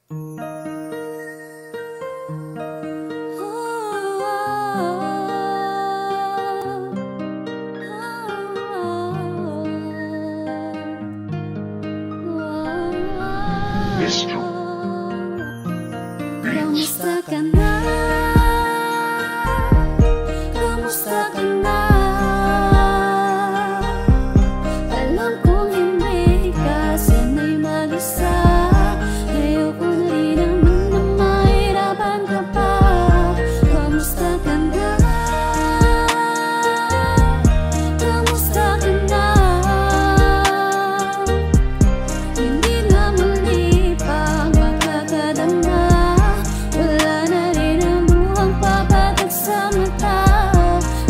Kamusta ka na? Kamusta ka na? Alam kong hindi ka sanay mag-isa. Ayoko na rin naman na mahirapan ka pa. Kamusta ka na? Kamusta ka na? Hindi na muli pa makakadama. Wala na rin ang buwang papatag sa mata.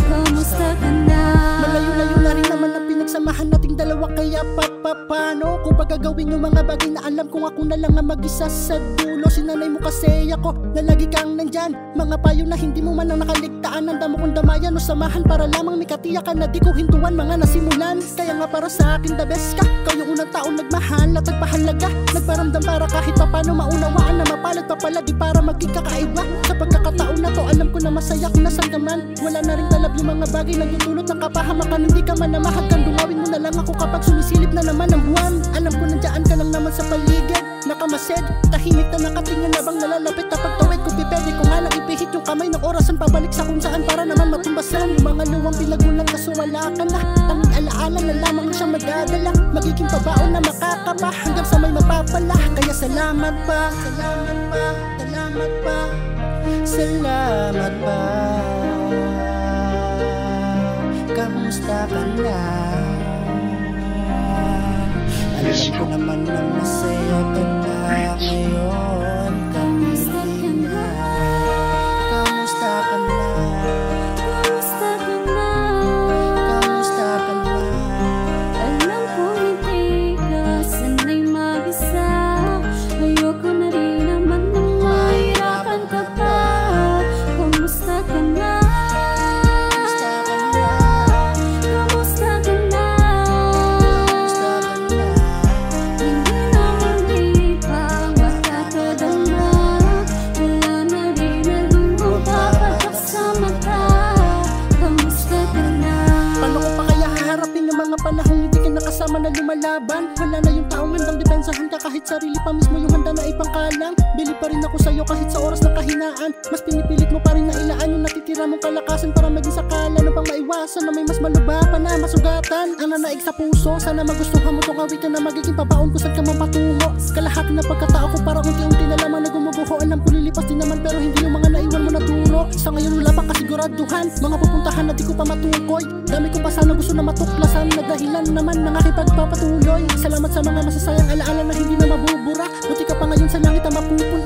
Kamusta ka na? Malayo-layo na rin naman ang pinagsamahan nating dalawa. Kaya paano kung pagagawin yung mga bagay na alam kong ako na lang ang mag-isa sa dulo. Sinanay mo kasi ako na lagi kang nandyan. Mga payo na hindi mo man ang nakaligtaan. Ang damo kong damayan o samahan para lamang may katiyakan na di ko hintuan mga nasimulan. Kaya nga para sa akin the best ka. Kayo unang taon nagmahal at nagpahalaga. Nagparamdam para kahit papano maunawaan na mapalad pa palagi para maging kakaiba. Sa pagkakataon na to alam ko na masaya kung nasan ka man. Wala na rin talab yung mga bagay na dudulot ng kapahamakan. Hindi ka man namahag kang dungawin mo na lang ako kapag sumisilip na naman ang buwan. Alam ko nandiyan ka lang naman sa paligid. Nakamasid, tahimik na nakatingin na bang nalalapit na pagtawid ko pipede ko nga lang ipihit yung kamay ng orasan pabalik sa kung saan para naman matumbasan yung mga luwang pinagulan kaso wala ka na. Tanging alaala na lamang siyang madadala. Magiging pabaon na makakaba hanggang sa may mapapala. Kaya salamat pa, salamat pa, salamat pa, salamat pa. Kamusta ka na? Alam ko naman na masaya ka na ngayon. Kamusta ka na? Kamusta ka na? Kamusta ka na? Kamusta ka na? Alam ko hindi ka sanay mag-isa. Ayoko na rin naman na mahirapan ka pa. Kamusta ka na? Kamusta ka na? Kamusta ka na? Kamusta ka na? Hindi na muli pa makakadama. Wala na rin na lumapapatak sa mata. Kamusta ka na? Paano ko pa kaya haharapin yung mga panahong hindi ka nakasama na lumalaban? Wala na yung taong handang depensahan ka kahit sarili pa mismo yung handa na ipangkalang. Bili pa rin ako sa'yo kahit sa oras ng kahinaan. Mas pinipilit mo pa rin na ilaan yung natitira mong kalakasan para maging sakala na pang maiwasan na may mas malaba pa na masugatan. Ang nanaig sa puso, sana magustuhan mo tong awitan na magiging pabaon kung saan ka man patungo. Kalahati na pagkatao ko para unti-unti na lamang na gumuguho. Alam ko lilipas din naman pero hindi yung mga naiwan mo na turo. Sa ngayon wala pang kasiguraduhan, mga pupuntahan na di ko pa matukoy. Dami ko pa sana gusto na matuklasan na dahilan naman ng aking pagpapatuloy. Salamat sa mga masasayang alaala na hindi na mabubura. Buti ka pa ngayon sa langit na mapupunta.